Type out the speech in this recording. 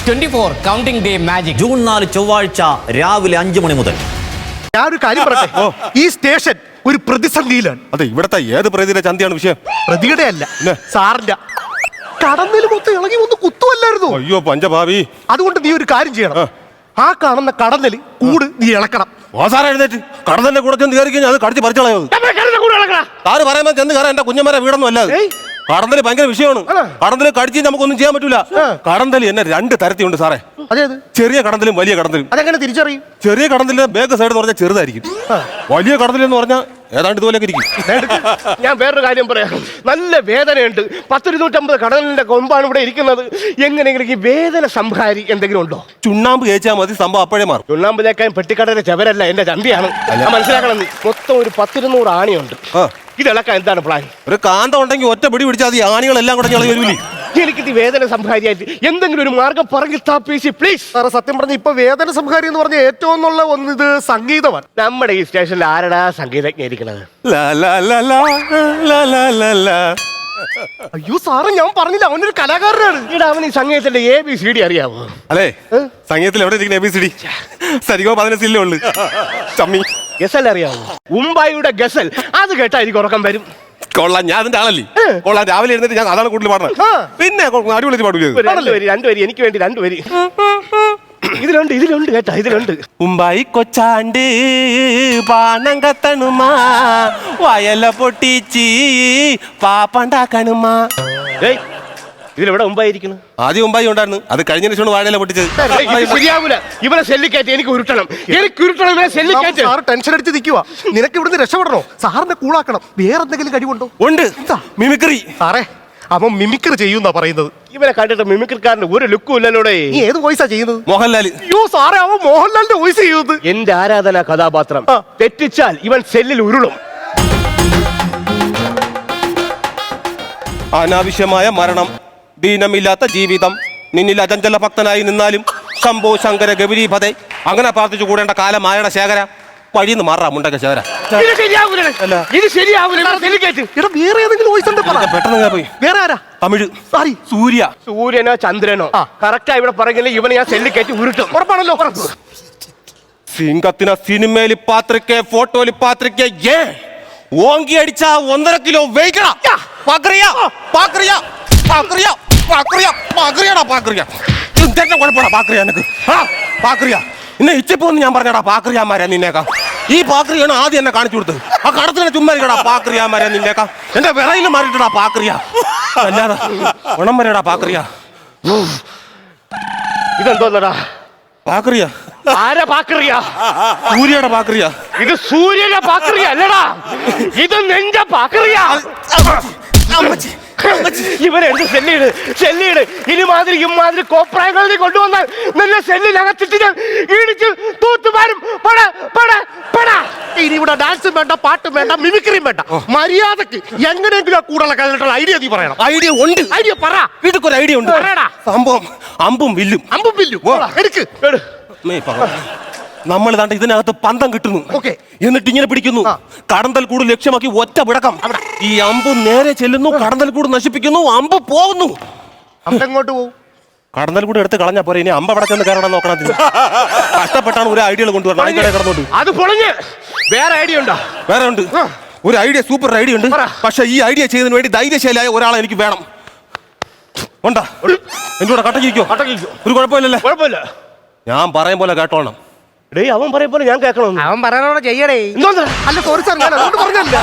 24 counting day magic June 4 ചൊവ്വാഴ്ച രാവിലെ 5 മണി മുതൽ. ഞാനൊരു കാര്യം പറയട്ടെ, ഈ സ്റ്റേഷൻ ഒരു പ്രതിസന്ധിയിലാണ്. അതെ, ഇവിടത്തെ ഏത് പ്രതിയുടെ ചന്തയാണ് വിഷയം? പ്രതിയുടെ അല്ല, സാറിന്റെ. കടന്നിൽ മൊത്തം ഇളകി ഒന്ന് കുത്തുമല്ലായിരുന്നു. അയ്യോ പഞ്ചഭാവി. അതുകൊണ്ട് നീ ഒരു കാര്യം ചെയ്യണം. ആ കാണുന്ന കടന്നല് കൂട് നീ ഇളക്കണം. സാറേ എഴുന്നേറ്റ് കടന്നലിന്റെ കൂടെ ചെന്ന് കയറി കഴിഞ്ഞാൽ അത് കടിച്ച് പറിച്ചളയത്. താറ് പറയുമ്പോ ചെന്ന് കയറാൻ എന്റെ കുഞ്ഞമ്മരെ വീടൊന്നും അല്ലാതെ. കടന്നല് ഭയങ്കര വിഷയമാണ്. കടന്നല് കടിച്ച് നമുക്കൊന്നും ചെയ്യാൻ പറ്റൂല. കടന്നല് എന്നെ 2 തരത്തിലുണ്ട് സാറേ. ചെറിയ കടന്നലും വലിയ കടന്നലും. അതെങ്ങനെ തിരിച്ചറിയും? ചെറിയ കടന്നലിന്റെ ബാക്ക് സൈഡ് എന്ന് പറഞ്ഞാൽ ചെറുതായിരിക്കും. വലിയ കടന്നൽ എന്ന് പറഞ്ഞാൽ ഏതാണ്ട് ഇതുപോലെയൊക്കെ ഇരിക്കും. ഞാൻ വേറൊരു കാര്യം പറയാം. നല്ല വേദനയുണ്ട്. 10-250 കടലിന്റെ കൊമ്പാണ് ഇവിടെ ഇരിക്കുന്നത്. എങ്ങനെയെങ്കിലും ഈ വേദന സംഹാരി എന്തെങ്കിലും ഉണ്ടോ? ചുണ്ണാമ്പ് തേച്ചാൽ മതി, സംഭവം അപ്പോഴേ മാറും. ചുണ്ണാമ്പ് തേക്കാൻ പെട്ടിക്കടയുടെ ചെവരല്ല, എന്റെ ചന്തിയാണ്. മനസ്സിലാക്കണം. മൊത്തം ഒരു 10-200 ആണിയുണ്ട്. ഇതിളക്കാൻ എന്താണ് പ്ലാൻ? ഒരു കാന്തം ഉണ്ടെങ്കിൽ ഒറ്റ പിടി പിടിച്ചാൽ മതി, ആണികളെല്ലാം കൂടെ ഞങ്ങൾ വരൂലേ. എനിക്കിത് വേദന സംഹാരിയായിട്ട് എന്തെങ്കിലും ഒരു മാർഗം പറഞ്ഞു പ്ലീസ്. സാറേ സത്യം പറഞ്ഞ ഇപ്പൊ വേദന സംഹാരി എന്ന് പറഞ്ഞ ഏറ്റവും നല്ല ഒന്ന് ഇത് സംഗീതമാണ്. നമ്മുടെ ഈ സ്റ്റേഷനിൽ ആരടാ സംഗീതജ്ഞ ഇരിക്കണത്? അയ്യോ സാറ്, ഞാൻ പറഞ്ഞില്ല അവനൊരു കലാകാരനാണ്. ഇവിടെ അവൻ ഈ സംഗീതത്തിന്റെ ABCD അറിയാവോ? അല്ലേ, സംഗീതത്തിൽ എവിടെ ഇരിക്കുന്ന ABCD? സരിഗോ 15 ഉള്ളു. ചമ്മി ഗസൽ അറിയാവോ? ഉമ്പായിയുടെ ഗസൽ. അത് കേട്ടാ എനിക്ക് ഉറക്കം വരും. കൊള്ളാം, ഞാൻ അതിന്റെ ആളല്ലേ. കൊള്ളാം, രാവിലെ എഴുന്നേറ്റ് ഞാൻ അതാണ് കൂടുതൽ പാടുന്നത്. പിന്നെ അടിപൊളി പാടൂലേ? 2 വരി എനിക്ക് വേണ്ടി 2 വരി. ഇതിലുണ്ട് കേട്ടാ, ഇതിലുണ്ട്. ഉമ്പായി കൊച്ചാണ്ട് പാണം കത്തണുമാ, വയല പൊട്ടിച്ചി പാപ്പണ്ടാക്കണുമാ. ഇതിലെവിടെ ഉമ്പായിരിക്കണം? ആദ്യം ഉമ്പായി ഉണ്ടായിരുന്നു, അത് കഴിഞ്ഞ ശേഷമാണ് വാഴയില പൊട്ടിച്ചത്. ശരിയാവൂല. ഇവനെ സെല്ലിക്കയറ്റി എനിക്ക് ഉരുട്ടണം. ഇവനെ സെല്ലിക്കയറ്റി. സാറ് ടെൻഷൻ അടിച്ച് നിൽക്കുക. നിനക്ക് ഇവിടുന്ന് രക്ഷപ്പെടണോ? സാറിനെ കൂളാക്കണം. വേറെ എന്തെങ്കിലും കഴിവുണ്ടോ? ഉണ്ട്, മിമിക്രി. സാറേ അവൻ മിമിക്രി ചെയ്യുന്നാ പറയുന്നത്. ഇവനെ കണ്ടിട്ട് മിമിക്രിക്കാരന് ഒരു ലുക്കും ഇല്ലല്ലോടെ. നീ ഏത് വോയിസാ ചെയ്യുന്നത്? മോഹൻലാൽ. അയ്യോ സാറേ, അവൻ മോഹൻലാലിന്റെ വോയിസ് ചെയ്യുന്നത്. എന്റെ ആരാധന കഥാപാത്രം തെറ്റിച്ചാൽ ഇവൻ സെല്ലിൽ ഉരുളും. അനാവശ്യമായ മരണം, ദീനമില്ലാത്ത ജീവിതം, നിന്നിൽ അചഞ്ചല ഭക്തനായി നിന്നാലും ശംഭോ ശങ്കര ഗൗരീപദേ, അങ്ങനെ പ്രാർത്ഥിച്ചു കൂടേണ്ട കാലമായണ ശേഖര. വഴിന്ന് മാറാ മുണ്ടൊക്കെ ശേഖര. ഇത് ശരിയാവൂല. വേറെ ഏതെങ്കിലും വോയിസ് ഉണ്ട്? പെട്ടെന്ന് പോയി. വേറെ ആരാ? തമിഴ്. സാരി സൂര്യനോ ചന്ദ്രനോ കറക്റ്റാ ഇവിടെ പറയുന്നില്ല. ഇവനെ ഞാൻ സെല്ലിൽ കയറ്റി ഉരുട്ടും. ഉറപ്പാണല്ലോ? സിംഗത്തിന സിനിമയില് പാത്രിക്കെ ഫോട്ടോയില് പാത്രിക്കെ ഓങ്കി അടിച്ച 1.5 കിലോ വെയിക്കടാ. ഇന്നെ ഇച്ചപ്പോന്ന് ഞാൻ പറഞ്ഞടാ പാക്രിയാമാരാ നിന്നേക്കാ. ഈ പാക്രിയാണ് ആദ്യം എന്നെ കാണിച്ചു കൊടുത്തത്. ആ കടത്തിനെ ചുമ്മാ ഇരിക്കടാ പാക്രിയാമാരാ നിന്നേക്കാ. എന്റെ വിറയിൽ മാറിയിട്ടടാ പാക്രിയ. അല്ലാതെ ഗുണം വരെടാ പാക്രിയ. ഇതെന്തോന്നടാ പാക്രിയ? ആരാ പാക്രിയ? സൂര്യയുടെ പാക്രിയ. ഇത് സൂര്യന്റെ പാക്രിയ അല്ലടാ, ഇത് നെഞ്ച പാക്രിയ. ഇവരെടുത്ത് സെല്ലിട്. ഇമാതിരി കോപ്രായങ്ങൾ നീ കൊണ്ടുവന്നാൽ നല്ല സെല്ലിനകത്തിട്ട് ഇടിച്ച് തൂത്തുമാരും. ഇനി ഇവിടെ ഡാൻസും വേണ്ട, പാട്ടും വേണ്ട, മിമിക്രിയും വേണ്ട. മര്യാദക്ക് എങ്ങനെയെങ്കിലും കൂടുതൽ കഴിഞ്ഞിട്ടുള്ള ഐഡിയ നീ പറയണം. ഐഡിയ ഉണ്ട്. ഐഡിയ പറ. വീട്ടിൽ ഒരു ഐഡിയ ഉണ്ട്. സംഭവം അമ്പും വില്ലും. എടുക്ക്. നമ്മൾ ദാണ്ട് ഇതിനകത്ത് പന്തം കിട്ടുന്നു. എന്നിട്ട് ഇങ്ങനെ പിടിക്കുന്നു. കടന്തൽ കൂട് ലക്ഷ്യമാക്കി ഒറ്റ വിടക്കം. ഈ അമ്പ് നേരെ ചെല്ലുന്നു, കടന്തൽ കൂട് നശിപ്പിക്കുന്നു, അമ്പ് പോകുന്നു. എങ്ങോട്ട് പോകും? കടന്തൽ കൂടെ എടുത്ത് കളഞ്ഞാ പോരെ. ഇനി അമ്പ അവിടെ ചെന്ന് കയറണം നോക്കണം. കഷ്ടപ്പെട്ടാണ് ഒരു ഐഡിയ കൊണ്ടുവരണം. കിടന്നോട്ട് അത് പൊളിഞ്ഞ് വേറെ ഐഡിയ ഉണ്ടോ? വേറെ ഉണ്ട്. ഒരു ഐഡിയ, സൂപ്പർ ഐഡിയ ഉണ്ട്. പക്ഷെ ഈ ഐഡിയ ചെയ്തതിന് വേണ്ടി ധൈര്യശാലിയായ ഒരാളെ എനിക്ക് വേണം. ഉണ്ടാ എന്റെ കൂടെ കട്ടക്കിക്കോ. ഒരു കുഴപ്പമില്ലല്ലേ? കുഴപ്പമില്ല. ഞാൻ പറയും പോലെ കേട്ടോണം. അവൻ പറയും പോലെ ഞാൻ കേൾക്കണം. അവൻ പറയാനോടെ ചെയ്യടേ. എന്തോന്നാ? അല്ല സോറി സാർ, ഞാൻ അതുകൊണ്ട് പറഞ്ഞല്ല.